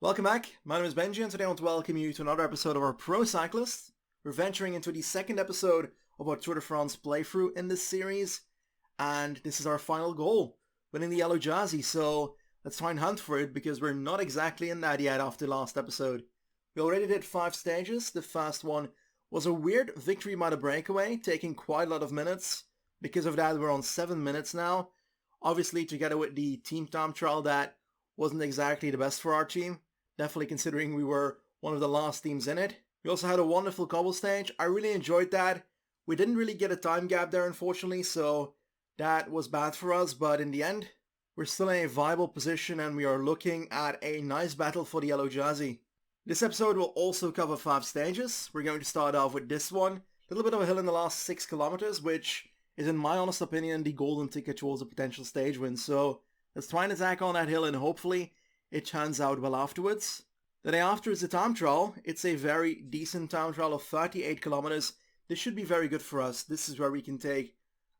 Welcome back, my name is Benji and today I want to welcome you to another episode of our Pro Cyclist. We're venturing into the second episode of our Tour de France playthrough in this series, and this is our final goal, winning the yellow jersey, so let's try and hunt for it because we're not exactly in that yet after last episode. We already did 5 stages. The first one was a weird victory by the breakaway, taking quite a lot of minutes. Because of that we're on 7 minutes now. Obviously together with the team time trial that wasn't exactly the best for our team. Definitely considering we were one of the last teams in it. We also had a wonderful cobble stage. I really enjoyed that. We didn't really get a time gap there unfortunately, so that was bad for us, but in the end, we're still in a viable position and we are looking at a nice battle for the yellow jersey. This episode will also cover 5 stages. We're going to start off with this one. A little bit of a hill in the last 6 kilometers, which is in my honest opinion the golden ticket towards a potential stage win, so let's try and attack on that hill and hopefully it turns out well afterwards. The day after is the time trial. It's a very decent time trial of 38 kilometers. This should be very good for us. This is where we can take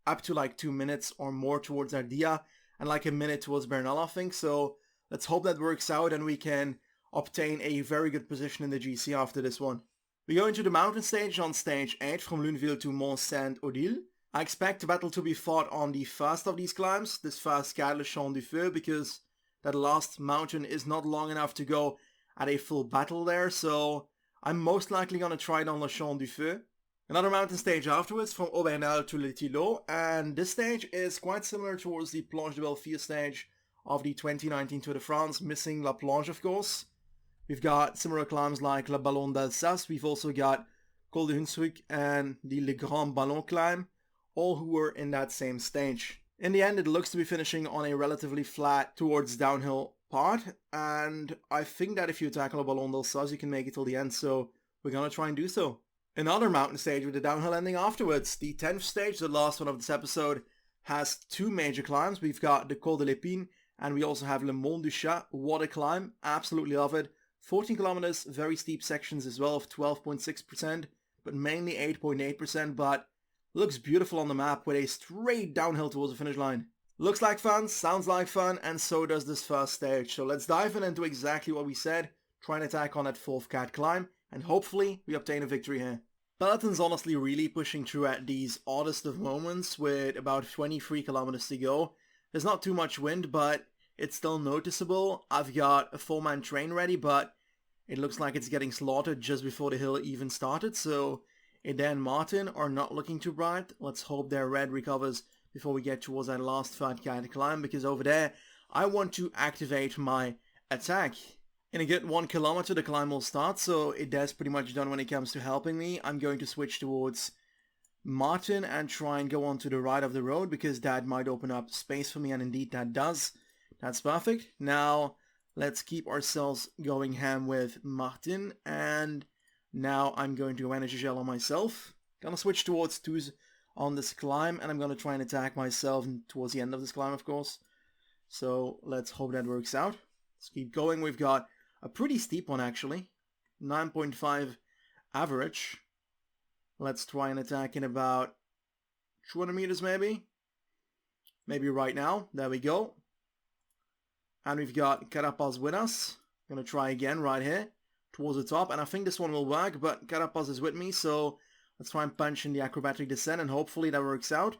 up to like 2 minutes or more towards Ardea and like a minute towards Bernal, I think. So let's hope that works out and we can obtain a very good position in the GC after this one. We go into the mountain stage on stage 8 from Luneville to Mont Saint-Odile. I expect the battle to be fought on the first of these climbs, this first CYCLIST du Feu, because that last mountain is not long enough to go at a full battle there, so I'm most likely going to try it on Le Champ du Feu. Another mountain stage afterwards from Aubernal to Le Thillot, and this stage is quite similar towards the Planche de Belleville stage of the 2019 Tour de France, missing La Planche of course. We've got similar climbs like La Ballon d'Alsace, we've also got Col de Hunsrück and the Le Grand Ballon climb, all who were in that same stage. In the end, it looks to be finishing on a relatively flat towards downhill part, and I think that if you tackle a Ballon d'Alsace, you can make it till the end, so we're gonna try and do so. Another mountain stage with a downhill ending afterwards. The 10th stage, the last one of this episode, has 2 major climbs. We've got the Col de l'Épine, and we also have Le Mont du Chat. What a climb, absolutely love it. 14 kilometers, very steep sections as well of 12.6%, but mainly 8.8%, but looks beautiful on the map with a straight downhill towards the finish line. Looks like fun, sounds like fun, and so does this first stage. So let's dive in and do exactly what we said, try and attack on that 4th cat climb, and hopefully we obtain a victory here. Peloton's honestly really pushing through at these oddest of moments with about 23 kilometers to go. There's not too much wind, but it's still noticeable. I've got a 4-man train ready, but it looks like it's getting slaughtered just before the hill even started, so Eden and Martin are not looking too bright. Let's hope their red recovers before we get towards that last 5 cat climb, because over there I want to activate my attack. In a good 1 kilometer the climb will start, so Eden's pretty much done when it comes to helping me. I'm going to switch towards Martin and try and go on to the right of the road because that might open up space for me, and indeed that does. That's perfect. Now let's keep ourselves going ham with Martin, and now I'm going to go energy gel on myself. Gonna switch towards 2s on this climb, and I'm gonna try and attack myself towards the end of this climb, of course. So let's hope that works out. Let's keep going. We've got a pretty steep one actually. 9.5 average. Let's try and attack in about 200 meters maybe. Maybe right now. There we go. And we've got Carapaz with us. Gonna try again right here towards the top, and I think this one will work, but Carapaz is with me, so let's try and punch in the acrobatic descent and hopefully that works out.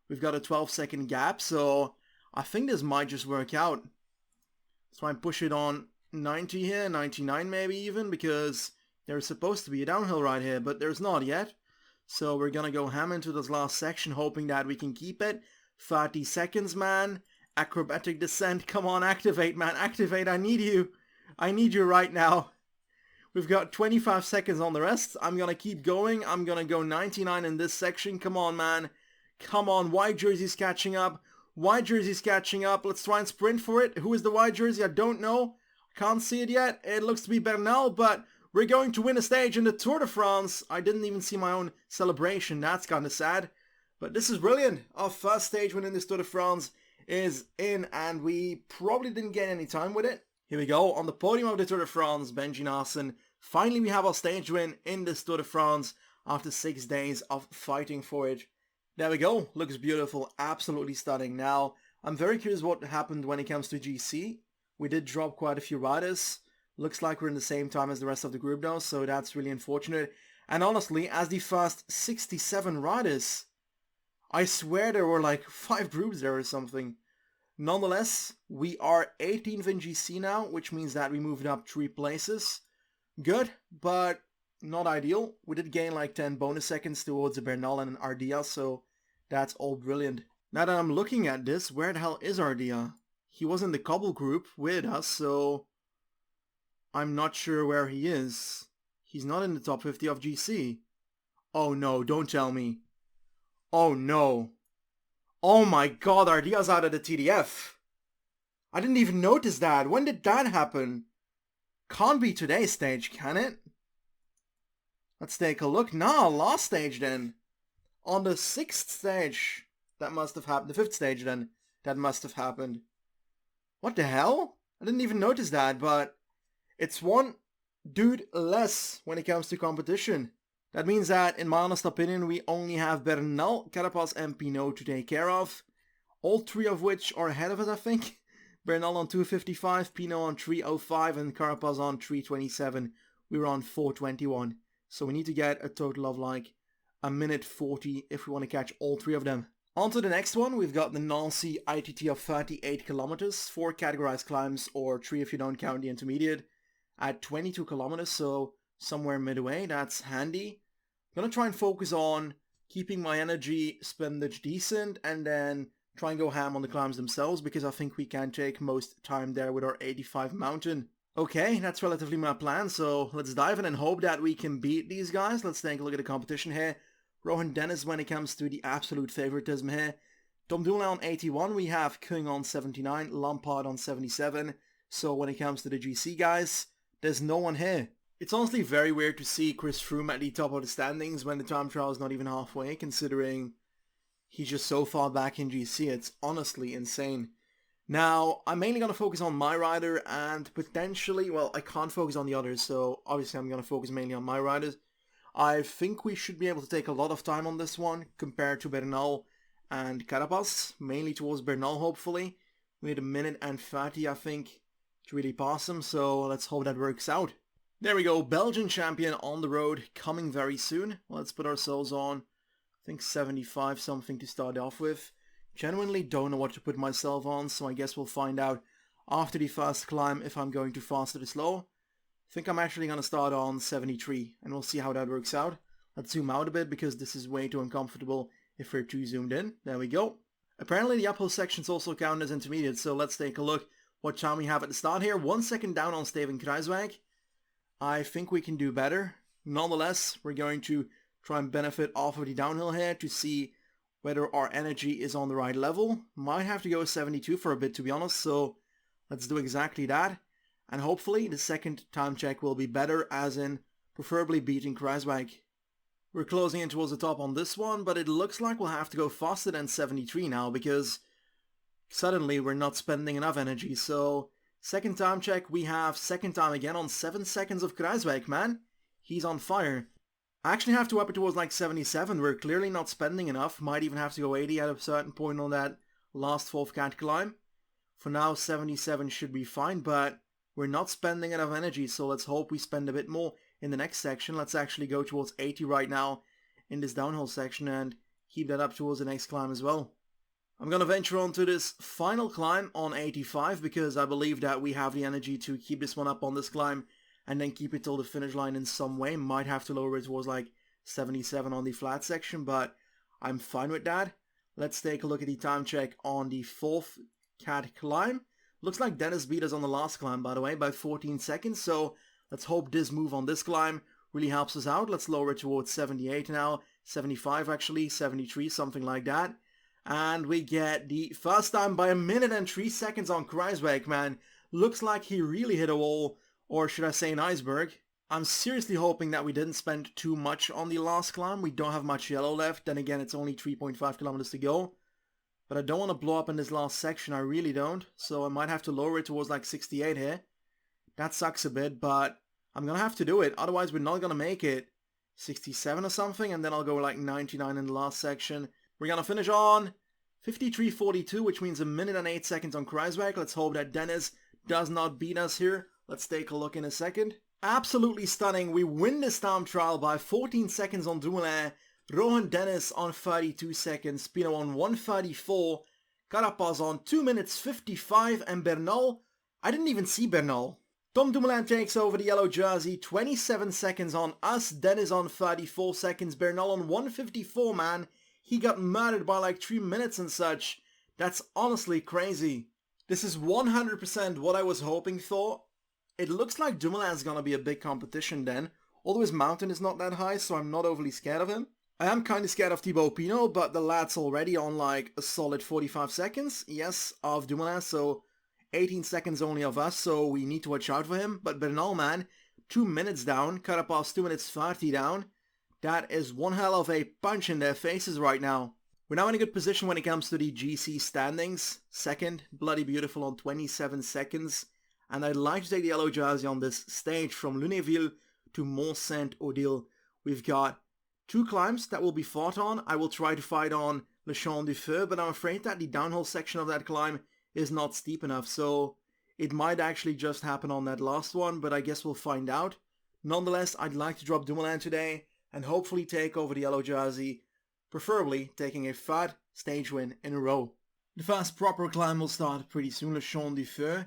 We've got a 12-second gap, so I think this might just work out. Let's try and push it on 90 here, 99 maybe even, because there's supposed to be a downhill right here, but there's not yet. So we're gonna go ham into this last section, hoping that we can keep it. 30 seconds, man. Acrobatic descent, come on, activate, man, activate, I need you. I need you right now. We've got 25 seconds on the rest. I'm gonna keep going. I'm gonna go 99 in this section. Come on, man. Come on, white jersey's catching up. White jersey's catching up. Let's try and sprint for it. Who is the white jersey? I don't know. Can't see it yet. It looks to be Bernal, but we're going to win a stage in the Tour de France. I didn't even see my own celebration. That's kind of sad. But this is brilliant. Our first stage win in this Tour de France is in, and we probably didn't get any time with it. Here we go, on the podium of the Tour de France, Benji Nassen. Finally we have our stage win in this Tour de France after 6 days of fighting for it. There we go, looks beautiful, absolutely stunning. Now, I'm very curious what happened when it comes to GC. We did drop quite a few riders. Looks like we're in the same time as the rest of the group though, so that's really unfortunate. And honestly, as the first 67 riders, I swear there were like 5 groups there or something. Nonetheless, we are 18th in GC now, which means that we moved up 3 places. Good, but not ideal. We did gain like 10 bonus seconds towards the Bernal and Ardea, so that's all brilliant. Now that I'm looking at this, where the hell is Ardea? He was in the Cobble group with us, so I'm not sure where he is. He's not in the top 50 of GC. Oh no, don't tell me. Oh no. Oh my god, Ardea's out of the TDF. I didn't even notice that. When did that happen? Can't be today's stage, can it? Let's take a look. Nah, last stage then. On the 6th stage, that must have happened. The 5th stage then, that must have happened. What the hell? I didn't even notice that, but it's one dude less when it comes to competition. That means that, in my honest opinion, we only have Bernal, Carapaz, and Pinot to take care of. All 3 of which are ahead of us, I think. Bernal on 255, Pinot on 305, and Carapaz on 327. We were on 421. So we need to get a total of like a minute 40 if we want to catch all 3 of them. On to the next one, we've got the Nancy ITT of 38 kilometers, 4 categorized climbs, or 3 if you don't count the intermediate, at 22 kilometers, so somewhere midway. That's handy. I'm gonna try and focus on keeping my energy spendage decent and then try and go ham on the climbs themselves, because I think we can take most time there with our 85 mountain. Okay, that's relatively my plan, so let's dive in and hope that we can beat these guys. Let's take a look at the competition here. Rohan Dennis when it comes to the absolute favoritism here. Tom Dumoulin on 81, we have Kung on 79, Lampard on 77. So when it comes to the GC guys, there's no one here. It's honestly very weird to see Chris Froome at the top of the standings when the time trial is not even halfway, considering he's just so far back in GC. It's honestly insane. Now, I'm mainly going to focus on my rider and potentially, well, I can't focus on the others, so obviously I'm going to focus mainly on my riders. I think we should be able to take a lot of time on this one compared to Bernal and Carapaz, mainly towards Bernal hopefully. We need a minute and 30 I think to really pass him, so let's hope that works out. There we go, Belgian champion on the road, coming very soon. Let's put ourselves on, I think 75 something to start off with. Genuinely don't know what to put myself on, so I guess we'll find out after the first climb if I'm going too fast or too slow. I think I'm actually going to start on 73, and we'll see how that works out. Let's zoom out a bit, because this is way too uncomfortable if we're too zoomed in. There we go. Apparently the uphill sections also count as intermediate, so let's take a look what time we have at the start here. 1 second down on Steven Kruijswijk. I think we can do better. Nonetheless, we're going to try and benefit off of the downhill here to see whether our energy is on the right level. Might have to go 72 for a bit, to be honest, so let's do exactly that. And hopefully the second time check will be better, as in preferably beating Kruijswijk. We're closing in towards the top on this one, but it looks like we'll have to go faster than 73 now, because suddenly we're not spending enough energy. So second time check, we have second time again on 7 seconds of Kruijswijk, man. He's on fire. I actually have to up it towards like 77. We're clearly not spending enough. Might even have to go 80 at a certain point on that last 4th cat climb. For now, 77 should be fine, but we're not spending enough energy, so let's hope we spend a bit more in the next section. Let's actually go towards 80 right now in this downhill section and keep that up towards the next climb as well. I'm going to venture on to this final climb on 85, because I believe that we have the energy to keep this one up on this climb and then keep it till the finish line in some way. Might have to lower it towards like 77 on the flat section, but I'm fine with that. Let's take a look at the time check on the 4th cat climb. Looks like Dennis beat us on the last climb, by the way, by 14 seconds, so let's hope this move on this climb really helps us out. Let's lower it towards 78 now, 75 actually, 73, something like that. And we get the first time by 1 minute and 3 seconds on Kruijswijk, man. Looks like he really hit a wall, or should I say an iceberg. I'm seriously hoping that we didn't spend too much on the last climb. We don't have much yellow left, then again it's only 3.5 kilometers to go. But I don't want to blow up in this last section, I really don't. So I might have to lower it towards like 68 here. That sucks a bit, but I'm going to have to do it. Otherwise we're not going to make it 67 or something, and then I'll go like 99 in the last section. We're going to finish on 53.42, which means 1 minute and 8 seconds on Kruijswijk. Let's hope that Dennis does not beat us here. Let's take a look in a second. Absolutely stunning. We win this time trial by 14 seconds on Dumoulin. Rohan Dennis on 32 seconds. Pinot on 134. Carapaz on 2 minutes 55. And Bernal, I didn't even see Bernal. Tom Dumoulin takes over the yellow jersey. 27 seconds on us. Dennis on 34 seconds. Bernal on 154, man. He got murdered by like 3 minutes and such. That's honestly crazy. This is 100% what I was hoping for. It looks like Dumoulin is gonna be a big competition then, although his mountain is not that high, so I'm not overly scared of him. I am kinda scared of Thibaut Pinot, but the lad's already on like a solid 45 seconds, yes, of Dumoulin, so 18 seconds only of us, so we need to watch out for him. But Bernal, man, 2 minutes down, Carapaz 2 minutes 30 down. That is one hell of a punch in their faces right now. We're now in a good position when it comes to the GC standings. Second, Bloody Beautiful on 27 seconds. And I'd like to take the yellow jersey on this stage from Lunéville to Mont-Saint-Odile. We've got 2 climbs that will be fought on. I will try to fight on Le Champ du Feu, but I'm afraid that the downhill section of that climb is not steep enough, so it might actually just happen on that last one, but I guess we'll find out. Nonetheless, I'd like to drop Dumoulin today and hopefully take over the yellow jersey, preferably taking a fat stage win in a row. The first proper climb will start pretty soon, Le Champ du Feu.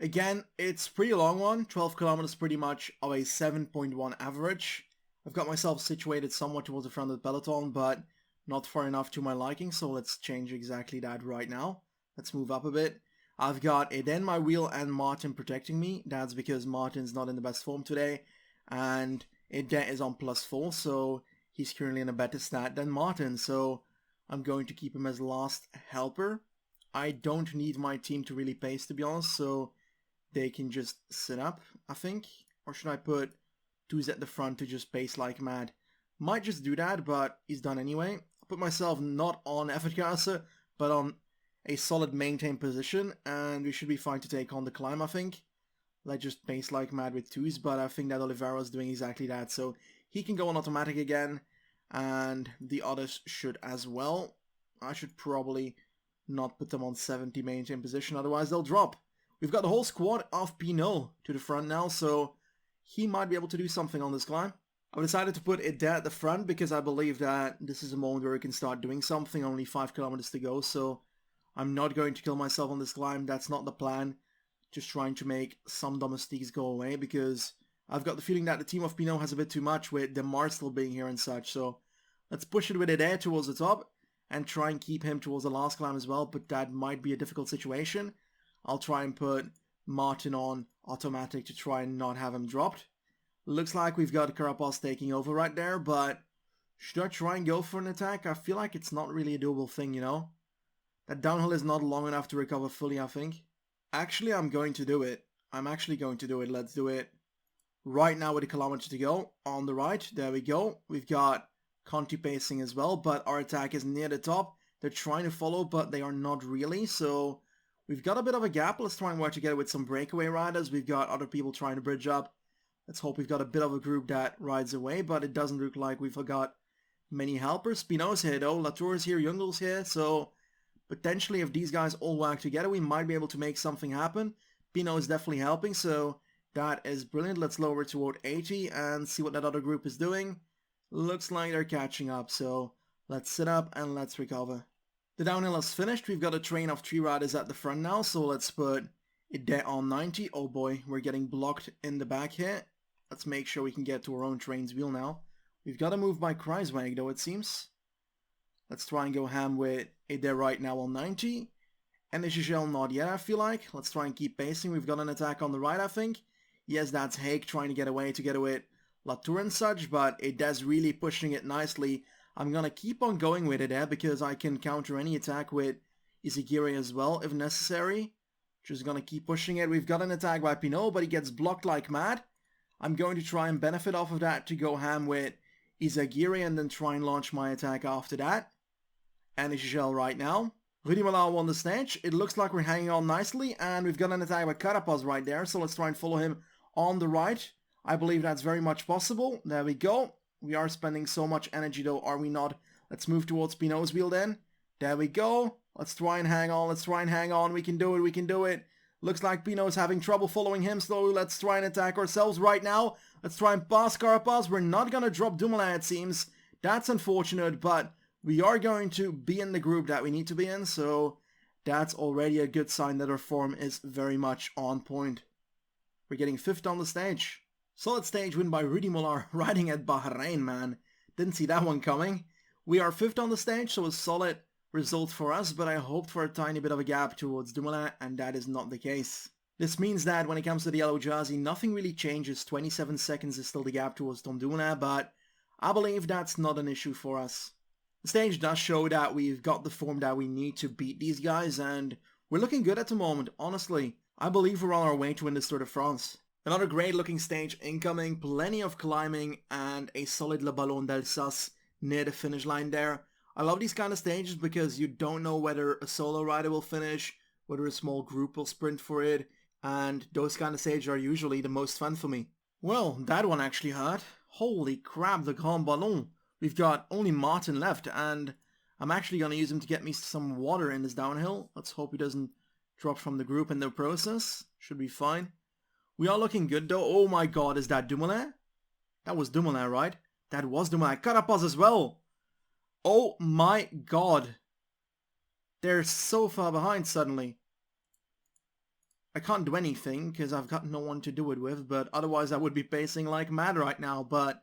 Again, it's a pretty long one, 12 kilometers pretty much of a 7.1 average. I've got myself situated somewhat towards the front of the peloton, but not far enough to my liking, so let's change exactly that right now. Let's move up a bit. I've got Eden, my wheel, and Martin protecting me. That's because Martin's not in the best form today, and Eden is on +4, so he's currently in a better stat than Martin, so I'm going to keep him as last helper. I don't need my team to really pace, to be honest, so they can just sit up, I think. Or should I put Twos at the front to just pace like mad? Might just do that, but he's done anyway. I'll put myself not on effort cursor, but on a solid maintain position, and we should be fine to take on the climb, I think. Let's just pace like mad with Twos, but I think that Oliveira's doing exactly that, so he can go on automatic again, and the others should as well. I should probably not put them on 70 maintain position, otherwise they'll drop. We've got the whole squad of Pinot to the front now, so he might be able to do something on this climb. I've decided to put it there at the front because I believe that this is a moment where we can start doing something. Only 5 kilometers to go, so I'm not going to kill myself on this climb. That's not the plan. Just trying to make some domestiques go away because I've got the feeling that the team of Pinot has a bit too much with Demar still being here and such. So let's push it with it there towards the top and try and keep him towards the last climb as well, but that might be a difficult situation. I'll try and put Martin on automatic to try and not have him dropped. Looks like we've got Carapaz taking over right there, but should I try and go for an attack? I feel like it's not really a doable thing, you know? That downhill is not long enough to recover fully, I think. Actually, I'm going to do it. I'm actually going to do it. Let's do it right now with a kilometer to go. On the right, there we go. We've got Conti pacing as well, but our attack is near the top. They're trying to follow, but they are not really, so we've got a bit of a gap. Let's try and work together with some breakaway riders. We've got other people trying to bridge up. Let's hope we've got a bit of a group that rides away, but it doesn't look like we've got many helpers. Pinot's here though, Latour's here, Jungel's here, so potentially if these guys all work together, we might be able to make something happen. Pinot is definitely helping, so that is brilliant. Let's lower it toward 80 and see what that other group is doing. Looks like they're catching up, so let's sit up and let's recover. The downhill is finished. We've got a train of 3 riders at the front now, so let's put it there on 90. Oh boy, we're getting blocked in the back here. Let's make sure we can get to our own train's wheel now. We've got to move by Kreisweg though, it seems. Let's try and go ham with it there right now on 90. And the Gigel not yet, I feel like. Let's try and keep pacing. We've got an attack on the right, I think. Yes, that's Haig trying to get away together with Latour and such, but it does really pushing it nicely. I'm gonna keep on going with it there because I can counter any attack with Izagiri as well if necessary. Just gonna keep pushing it. We've got an attack by Pinot, but he gets blocked like mad. I'm going to try and benefit off of that to go ham with Izagiri and then try and launch my attack after that. And Gigel right now. Rudy Malao on the stage. It looks like we're hanging on nicely, and we've got an attack by Carapaz right there, so let's try and follow him on the right. I believe that's very much possible. There we go. We are spending so much energy though, are we not? Let's move towards Pinot's wheel then. There we go. Let's try and hang on. Let's try and hang on. We can do it. We can do it. Looks like Pinot's having trouble following him, so let's try and attack ourselves right now. Let's try and pass Carapaz. We're not gonna drop Dumoulin, it seems. That's unfortunate, but we are going to be in the group that we need to be in, so that's already a good sign that our form is very much on point. We're getting 5th on the stage. Solid stage win by Rudy Mollard riding at Bahrain, man. Didn't see that one coming. We are 5th on the stage, so a solid result for us, but I hoped for a tiny bit of a gap towards Dumoulin, and that is not the case. This means that when it comes to the yellow jersey, nothing really changes. 27 seconds is still the gap towards Tom Dumoulin, but I believe that's not an issue for us. The stage does show that we've got the form that we need to beat these guys, and we're looking good at the moment, honestly. I believe we're on our way to win this Tour de France. Another great looking stage incoming, plenty of climbing, and a solid Le Ballon d'Alsace near the finish line there. I love these kind of stages because you don't know whether a solo rider will finish, whether a small group will sprint for it, and those kind of stages are usually the most fun for me. Well, that one actually hurt. Holy crap, the Grand Ballon. We've got only Martin left, and I'm actually going to use him to get me some water in this downhill. Let's hope he doesn't drop from the group in the process. Should be fine. We are looking good though. Oh my god, is that Dumoulin? That was Dumoulin, right? That was Dumoulin. Carapaz as well. Oh my god. They're so far behind suddenly. I can't do anything because I've got no one to do it with, but otherwise I would be pacing like mad right now, but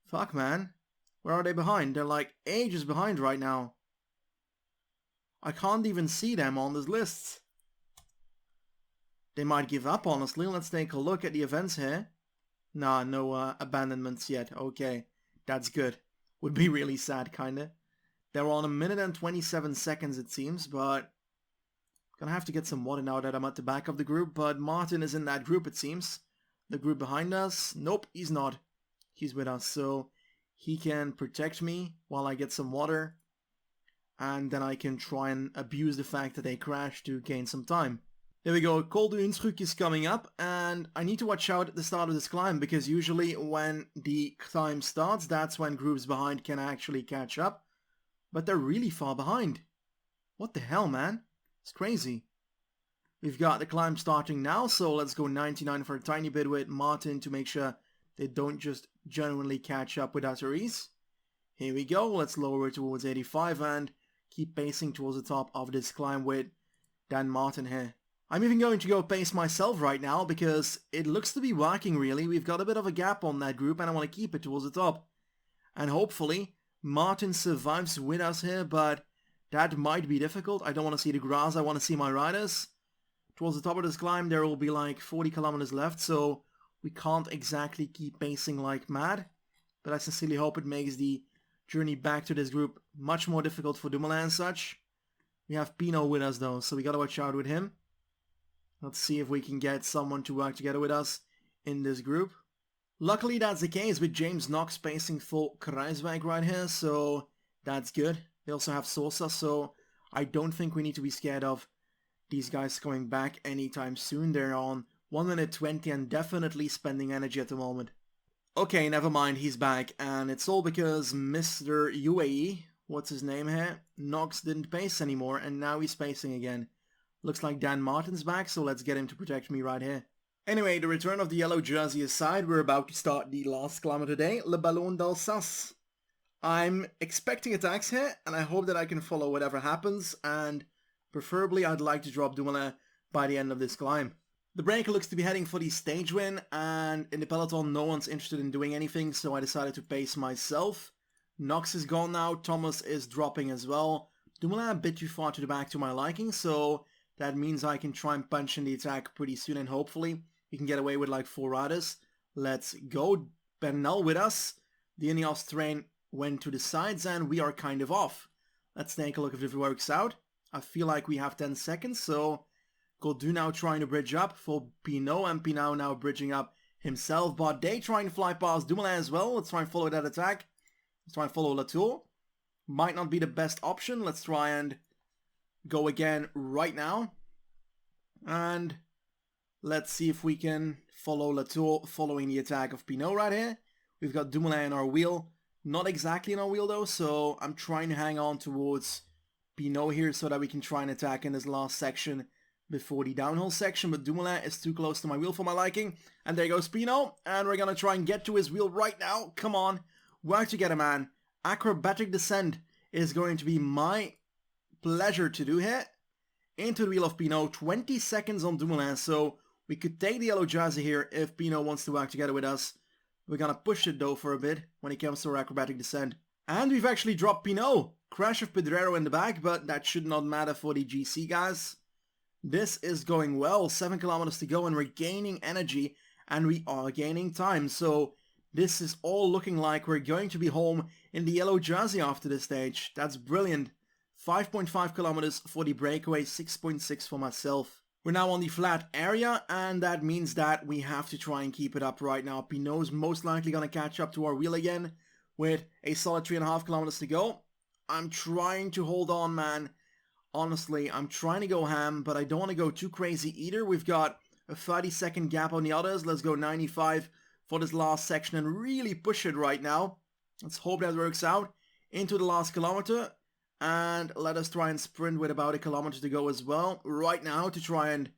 fuck, man. Where are they behind? They're like ages behind right now. I can't even see them on this list. They might give up, honestly. Let's take a look at the events here. Nah, no abandonments yet. Okay, that's good. Would be really sad, kinda. They're on 1 minute and 27 seconds, it seems, but gonna have to get some water now that I'm at the back of the group, but Martin is in that group, it seems. The group behind us? Nope, he's not. He's with us, so he can protect me while I get some water, and then I can try and abuse the fact that they crashed to gain some time. There we go, Col de Hunsrück is coming up, and I need to watch out at the start of this climb, because usually when the climb starts, that's when groups behind can actually catch up. But they're really far behind. What the hell, man? It's crazy. We've got the climb starting now, so let's go 99 for a tiny bit with Martin to make sure they don't just genuinely catch up with Azeris. Here we go, let's lower it towards 85 and keep pacing towards the top of this climb with Dan Martin here. I'm even going to go pace myself right now because it looks to be working really. We've got a bit of a gap on that group and I want to keep it towards the top. And hopefully Martin survives with us here, but that might be difficult. I don't want to see the grass, I want to see my riders. Towards the top of this climb there will be like 40 kilometers left, so we can't exactly keep pacing like mad. But I sincerely hope it makes the journey back to this group much more difficult for Dumoulin and such. We have Pinot with us though, so we gotta watch out with him. Let's see if we can get someone to work together with us in this group. Luckily that's the case with James Knox pacing for Kruiswijk right here, so that's good. They also have Sosa, so I don't think we need to be scared of these guys coming back anytime soon. They're on 1 minute 20 and definitely spending energy at the moment. Okay, never mind, he's back, and it's all because Mr. UAE, what's his name here, Knox didn't pace anymore, and now he's pacing again. Looks like Dan Martin's back, so let's get him to protect me right here. Anyway, the return of the yellow jersey aside, we're about to start the last climb of the day, Le Ballon d'Alsace. I'm expecting attacks here, and I hope that I can follow whatever happens, and preferably I'd like to drop Dumoulin by the end of this climb. The breaker looks to be heading for the stage win, and in the peloton no one's interested in doing anything, so I decided to pace myself. Knox is gone now, Thomas is dropping as well. Dumoulin a bit too far to the back to my liking, so that means I can try and punch in the attack pretty soon, and hopefully we can get away with like 4 riders. Let's go. Bernal with us. The Ineos train went to the sides and we are kind of off. Let's take a look if it works out. I feel like we have 10 seconds, so Gaudu now trying to bridge up for Pinot, and Pinot now bridging up himself. Bardet trying to fly past Dumoulin as well. Let's try and follow that attack. Let's try and follow Latour. Might not be the best option. Let's try and go again right now. And let's see if we can follow Latour following the attack of Pinot right here. We've got Dumoulin in our wheel. Not exactly in our wheel though, so I'm trying to hang on towards Pinot here so that we can try and attack in this last section before the downhill section, but Dumoulin is too close to my wheel for my liking. And there goes Pinot, and we're gonna try and get to his wheel right now. Come on, work together, man. Acrobatic descent is going to be my pleasure to do here. Into the wheel of Pinot, 20 seconds on Dumoulin, so we could take the yellow jersey here if Pinot wants to work together with us. We're gonna push it though for a bit when it comes to our acrobatic descent. And we've actually dropped Pinot. Crash of Pedrero in the back, but that should not matter for the GC guys. This is going well, 7 kilometers to go and we're gaining energy and we are gaining time. So this is all looking like we're going to be home in the yellow jersey after this stage. That's brilliant. 5.5 kilometers for the breakaway, 6.6 for myself. We're now on the flat area and that means that we have to try and keep it up right now. Pinot's most likely going to catch up to our wheel again with a solid 3.5 kilometers to go. I'm trying to hold on, man. Honestly, I'm trying to go ham, but I don't want to go too crazy either. We've got a 30-second gap on the others. Let's go 95 for this last section and really push it right now. Let's hope that works out. Into the last kilometer. And let us try and sprint with about a kilometer to go as well right now to try and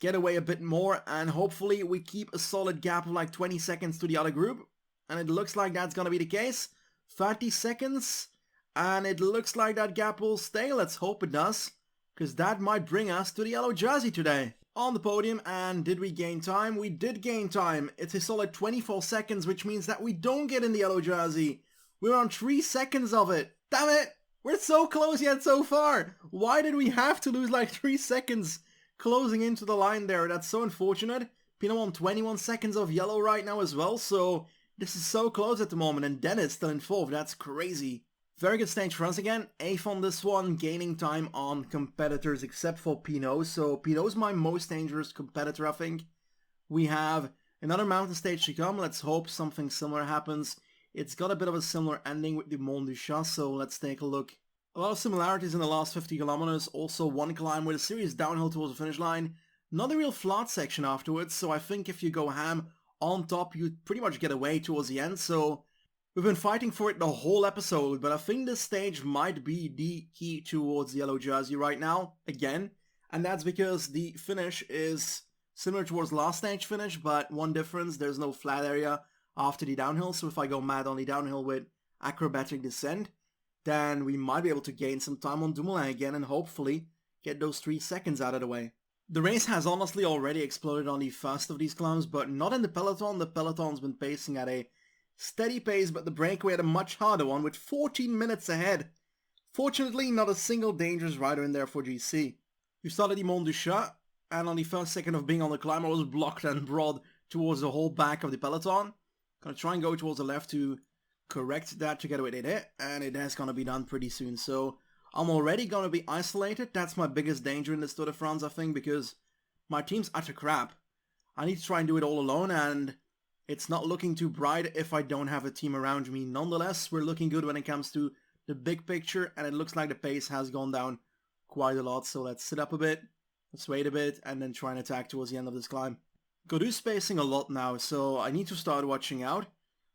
get away a bit more. And hopefully we keep a solid gap of like 20 seconds to the other group. And it looks like that's going to be the case. 30 seconds. And it looks like that gap will stay. Let's hope it does. Because that might bring us to the yellow jersey today. On the podium, and did we gain time? We did gain time. It's a solid 24 seconds, which means that we don't get in the yellow jersey. We're on 3 seconds of it. Damn it! We're so close yet so far. Why did we have to lose like 3 seconds closing into the line there? That's so unfortunate. Pinot on 21 seconds of yellow right now as well. So this is so close at the moment. And Dennis still in 4th. That's crazy. Very good stage for us again. 8th on this one, gaining time on competitors except for Pinot. So Pinot's my most dangerous competitor, I think. We have another mountain stage to come. Let's hope something similar happens. It's got a bit of a similar ending with the Mont du Chat, so let's take a look. A lot of similarities in the last 50 kilometers. Also one climb with a serious downhill towards the finish line. Not a real flat section afterwards, so I think if you go ham on top, you pretty much get away towards the end. So we've been fighting for it the whole episode, but I think this stage might be the key towards the yellow jersey right now, again. And that's because the finish is similar towards last stage finish, but one difference, there's no flat area after the downhill. So if I go mad on the downhill with acrobatic descent, then we might be able to gain some time on Dumoulin again and hopefully get those 3 seconds out of the way. The race has honestly already exploded on the first of these climbs, but not in the peloton. The peloton's been pacing at a steady pace, but the breakaway had a much harder one with 14 minutes ahead. Fortunately, not a single dangerous rider in there for GC. We started the Mont du Chat, and on the first second of being on the climb, I was blocked and brought towards the whole back of the peloton. Gonna try and go towards the left to correct that together with it, and it is gonna be done pretty soon. So I'm already gonna be isolated. That's my biggest danger in this Tour de France, I think, because my team's utter crap. I need to try and do it all alone, and it's not looking too bright if I don't have a team around me. Nonetheless, we're looking good when it comes to the big picture, and it looks like the pace has gone down quite a lot. So let's sit up a bit, let's wait a bit, and then try and attack towards the end of this climb. Godou's spacing a lot now, so I need to start watching out.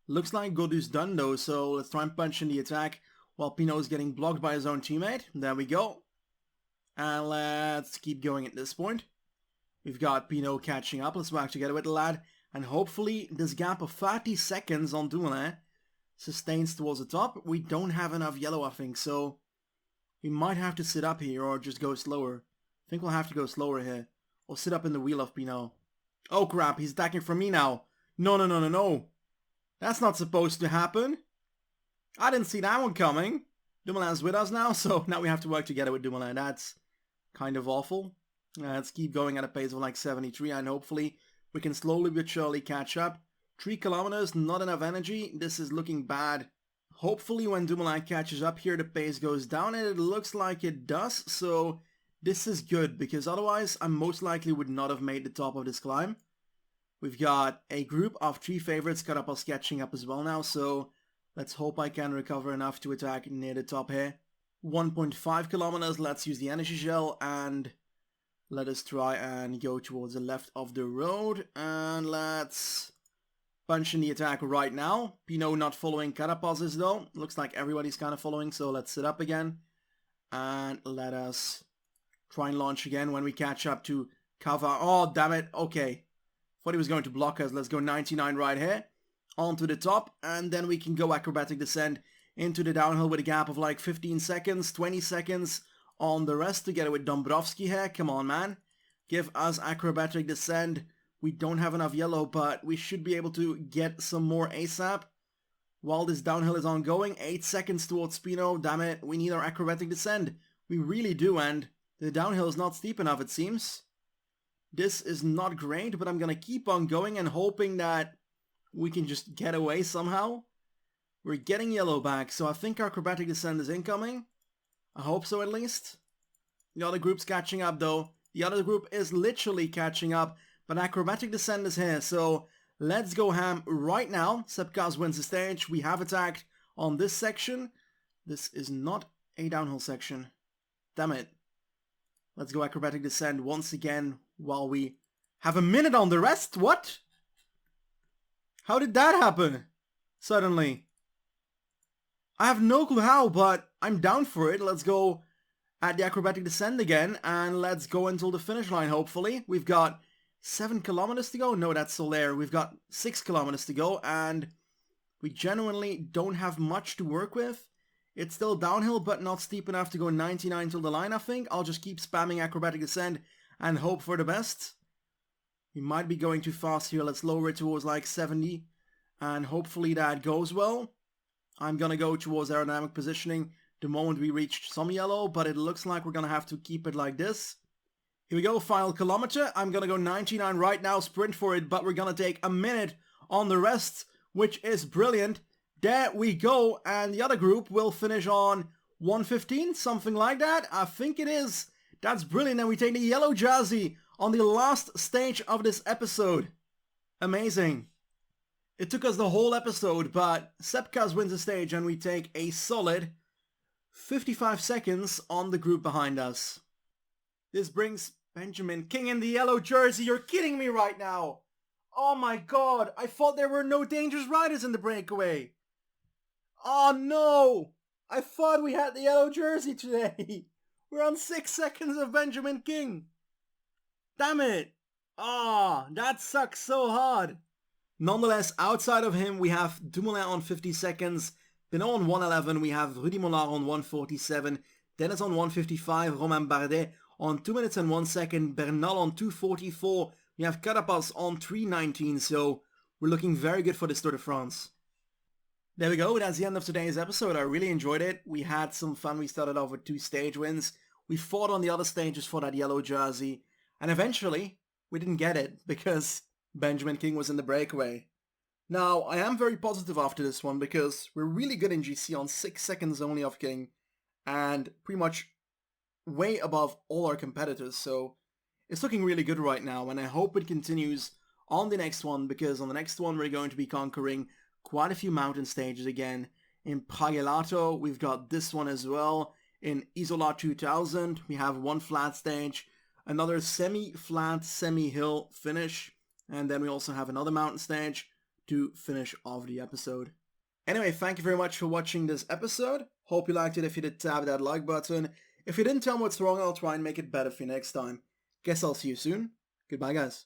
Looks like Godou's done though, so let's try and punch in the attack while Pinot is getting blocked by his own teammate. There we go. And let's keep going at this point. We've got Pinot catching up. Let's work together with the lad. And hopefully this gap of 30 seconds on Dumoulin sustains towards the top. We don't have enough yellow, I think, so we might have to sit up here or just go slower. I think we'll have to go slower here. Or sit up in the wheel of Pinot. Oh crap, he's attacking from me now. No. That's not supposed to happen. I didn't see that one coming. Dumoulin's with us now, so now we have to work together with Dumoulin. That's kind of awful. Let's keep going at a pace of like 73, and hopefully we can slowly but surely catch up. 3 kilometers, not enough energy. This is looking bad. Hopefully when Dumoulin catches up here, the pace goes down, and it looks like it does. So this is good, because otherwise I most likely would not have made the top of this climb. We've got a group of 3 favorites cut up us catching up as well now, so let's hope I can recover enough to attack near the top here. 1.5 kilometers, let's use the energy gel, and let us try and go towards the left of the road, and let's punch in the attack right now. Pinot not following Carapaz's though. Looks like everybody's kind of following, so let's sit up again. And let us Try and launch again when we catch up to Kava. Oh, damn it. Okay. Thought he was going to block us. Let's go 99 right here. Onto the top. And then we can go acrobatic descent into the downhill with a gap of like 15 seconds, 20 seconds on the rest together with Dombrovski here. Come on, man. Give us acrobatic descent. We don't have enough yellow, but we should be able to get some more ASAP. While this downhill is ongoing, 8 seconds towards Spino. Damn it, we need our acrobatic descent. We really do, and the downhill is not steep enough, it seems. This is not great, but I'm gonna keep on going and hoping that we can just get away somehow. We're getting yellow back, so I think our acrobatic descent is incoming. I hope so, at least. The other group's catching up, though. The other group is literally catching up, but acrobatic descent is here, so let's go ham right now. Sepkaz wins the stage. We have attacked on this section. This is not a downhill section. Damn it. Let's go acrobatic descent once again while we have a minute on the rest. What? How did that happen? Suddenly. I have no clue how, but I'm down for it. Let's go at the acrobatic descent again, and let's go until the finish line, hopefully. We've got 7 kilometers to go. No, that's still there. We've got 6 kilometers to go, and we genuinely don't have much to work with. It's still downhill, but not steep enough to go 99 till the line, I think. I'll just keep spamming acrobatic descent and hope for the best. We might be going too fast here. Let's lower it towards like 70, and hopefully that goes well. I'm gonna go towards aerodynamic positioning the moment we reach some yellow, but it looks like we're gonna have to keep it like this. Here we go, final kilometer. I'm gonna go 99 right now, sprint for it, but we're gonna take a minute on the rest, which is brilliant. There we go, and the other group will finish on 1:15, something like that. I think it is. That's brilliant, and we take the yellow jersey on the last stage of this episode. Amazing. It took us the whole episode, but Sepkaz wins the stage, and we take a solid 55 seconds on the group behind us. This brings Benjamin King in the yellow jersey. You're kidding me right now. Oh my god, I thought there were no dangerous riders in the breakaway. Oh no, I thought we had the yellow jersey today. We're on 6 seconds of Benjamin King. Damn it. Ah, that sucks so hard. Nonetheless, outside of him, we have Dumoulin on 50 seconds, Pinot on 111, we have Rudy Mollard on 147, Dennis on 155, Romain Bardet on 2 minutes and 1 second, Bernal on 244, we have Carapaz on 319, so we're looking very good for this Tour de France. There we go, that's the end of today's episode. I really enjoyed it. We had some fun. We started off with 2 stage wins. We fought on the other stages for that yellow jersey, and eventually we didn't get it because Benjamin King was in the breakaway. Now, I am very positive after this one because we're really good in GC on 6 seconds only of King and pretty much way above all our competitors, so it's looking really good right now, and I hope it continues on the next one, because on the next one we're going to be conquering quite a few mountain stages again. In Pragelato, we've got this one as well. In Isola 2000, we have one flat stage, another semi-flat, semi-hill finish, and then we also have another mountain stage to finish off the episode. Anyway, thank you very much for watching this episode. Hope you liked it. If you did, tap that like button. If you didn't tell me what's wrong, I'll try and make it better for you next time. Guess I'll see you soon. Goodbye, guys.